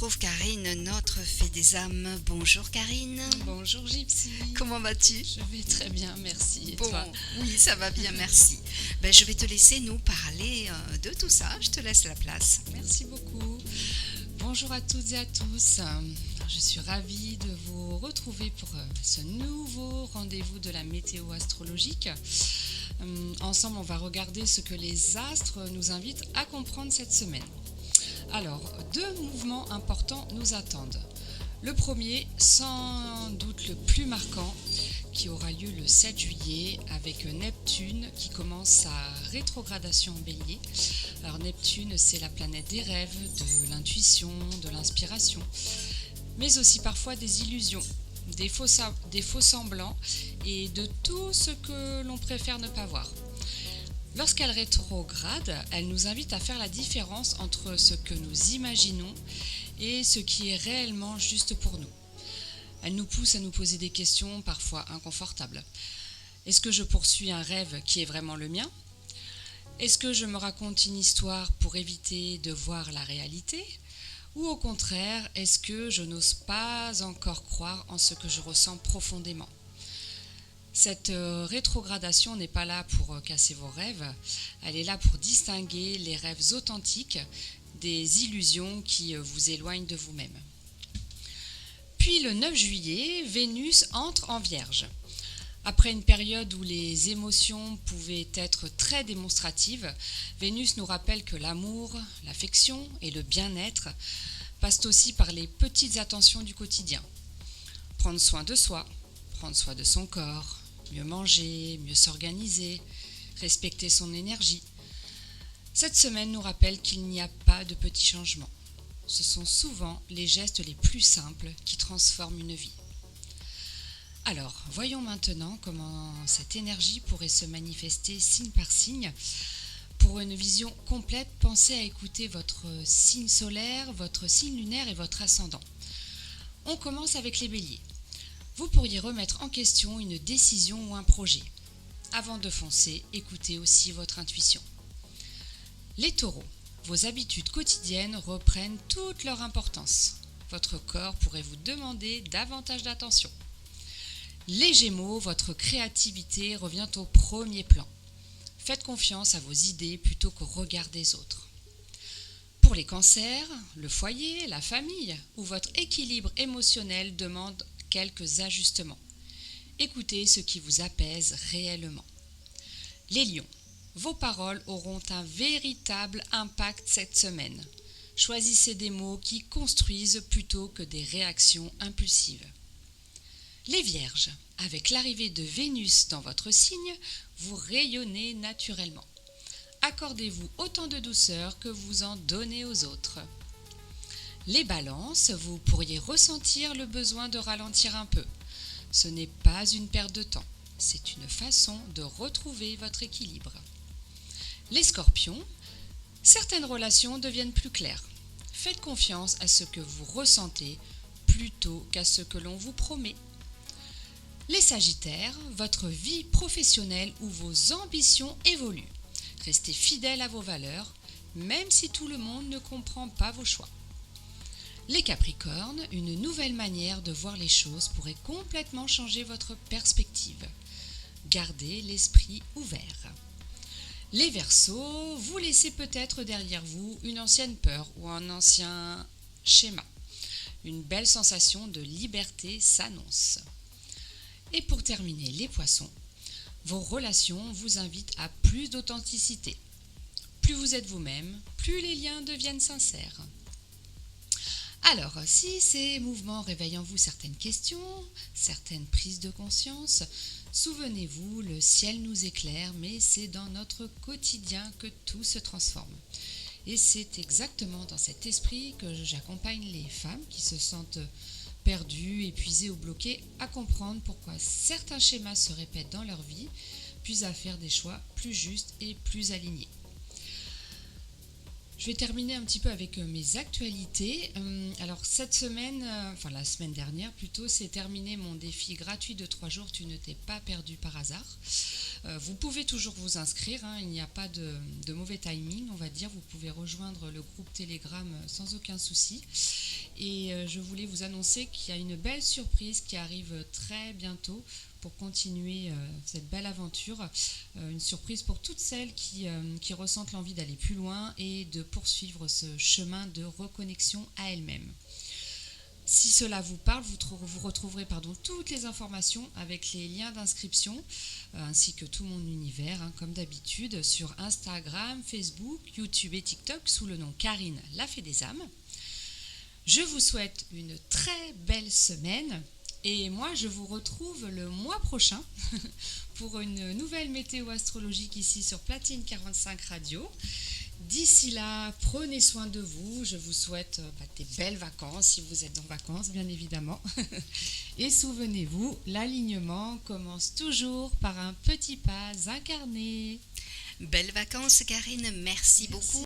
retrouve Karine, notre fée des âmes. Bonjour Karine. Bonjour Gypsy. Comment vas-tu? Je vais très bien, merci. Et Bon, toi? oui, ça va bien, merci. Je vais te laisser nous parler de tout ça. Je te laisse la place. Merci beaucoup. Bonjour à toutes et à tous. Je suis ravie de vous retrouver pour ce nouveau rendez-vous de la météo astrologique. Ensemble, on va regarder ce que les astres nous invitent à comprendre cette semaine. Alors, deux mouvements importants nous attendent. Le premier, sans doute le plus marquant, qui aura lieu le 7 juillet avec Neptune qui commence sa rétrogradation en Bélier. Alors Neptune, c'est la planète des rêves, de l'intuition, de l'inspiration, mais aussi parfois des illusions, des faux semblants et de tout ce que l'on préfère ne pas voir. Lorsqu'elle rétrograde, elle nous invite à faire la différence entre ce que nous imaginons et ce qui est réellement juste pour nous. Elle nous pousse à nous poser des questions parfois inconfortables. Est-ce que je poursuis un rêve qui est vraiment le mien ? Est-ce que je me raconte une histoire pour éviter de voir la réalité ? Ou au contraire, est-ce que je n'ose pas encore croire en ce que je ressens profondément ? Cette rétrogradation n'est pas là pour casser vos rêves, elle est là pour distinguer les rêves authentiques des illusions qui vous éloignent de vous-même. Puis le 9 juillet, Vénus entre en Vierge. Après une période où les émotions pouvaient être très démonstratives, Vénus nous rappelle que l'amour, l'affection et le bien-être passent aussi par les petites attentions du quotidien. Prendre soin de soi, prendre soin de son corps, mieux manger, mieux s'organiser, respecter son énergie. Cette semaine nous rappelle qu'il n'y a pas de petits changements. Ce sont souvent les gestes les plus simples qui transforment une vie. Alors, voyons maintenant comment cette énergie pourrait se manifester signe par signe. Pour une vision complète, pensez à écouter votre signe solaire, votre signe lunaire et votre ascendant. On commence avec les béliers. Vous pourriez remettre en question une décision ou un projet. Avant de foncer, écoutez aussi votre intuition. Les taureaux, vos habitudes quotidiennes reprennent toute leur importance. Votre corps pourrait vous demander davantage d'attention. Les gémeaux, votre créativité revient au premier plan. Faites confiance à vos idées plutôt qu'au regard des autres. Pour les cancers, le foyer, la famille ou votre équilibre émotionnel demandent quelques ajustements. Écoutez ce qui vous apaise réellement. Les lions, vos paroles auront un véritable impact cette semaine. Choisissez des mots qui construisent plutôt que des réactions impulsives. Les vierges, avec l'arrivée de Vénus dans votre signe, vous rayonnez naturellement. Accordez-vous autant de douceur que vous en donnez aux autres. Les balances, vous pourriez ressentir le besoin de ralentir un peu. Ce n'est pas une perte de temps, c'est une façon de retrouver votre équilibre. Les scorpions, certaines relations deviennent plus claires. Faites confiance à ce que vous ressentez plutôt qu'à ce que l'on vous promet. Les sagittaires, votre vie professionnelle ou vos ambitions évoluent. Restez fidèles à vos valeurs, même si tout le monde ne comprend pas vos choix. Les capricornes, une nouvelle manière de voir les choses pourrait complètement changer votre perspective. Gardez l'esprit ouvert. Les verseaux, vous laissez peut-être derrière vous une ancienne peur ou un ancien schéma. Une belle sensation de liberté s'annonce. Et pour terminer, les poissons, vos relations vous invitent à plus d'authenticité. Plus vous êtes vous-même, plus les liens deviennent sincères. Alors, si ces mouvements réveillent en vous certaines questions, certaines prises de conscience, souvenez-vous, le ciel nous éclaire, mais c'est dans notre quotidien que tout se transforme. Et c'est exactement dans cet esprit que j'accompagne les femmes qui se sentent perdues, épuisées ou bloquées à comprendre pourquoi certains schémas se répètent dans leur vie, puis à faire des choix plus justes et plus alignés. Je vais terminer un petit peu avec mes actualités. Alors cette semaine, la semaine dernière plutôt, c'est terminé mon défi gratuit de 3 jours. Tu ne t'es pas perdu par hasard. Vous pouvez toujours vous inscrire, il n'y a pas de mauvais timing, on va dire. Vous pouvez rejoindre le groupe Telegram sans aucun souci. Et je voulais vous annoncer qu'il y a une belle surprise qui arrive très bientôt pour continuer cette belle aventure. Une surprise pour toutes celles qui ressentent l'envie d'aller plus loin et de poursuivre ce chemin de reconnexion à elles-mêmes. Si cela vous parle, vous retrouverez toutes les informations avec les liens d'inscription ainsi que tout mon univers, comme d'habitude, sur Instagram, Facebook, YouTube et TikTok sous le nom Karine La Fée des âmes. Je vous souhaite une très belle semaine et moi je vous retrouve le mois prochain pour une nouvelle météo astrologique ici sur Platine 45 Radio. D'ici là, prenez soin de vous. Je vous souhaite des belles vacances si vous êtes en vacances, bien évidemment. Et souvenez-vous, l'alignement commence toujours par un petit pas incarné. Belles vacances, Karine. Merci beaucoup.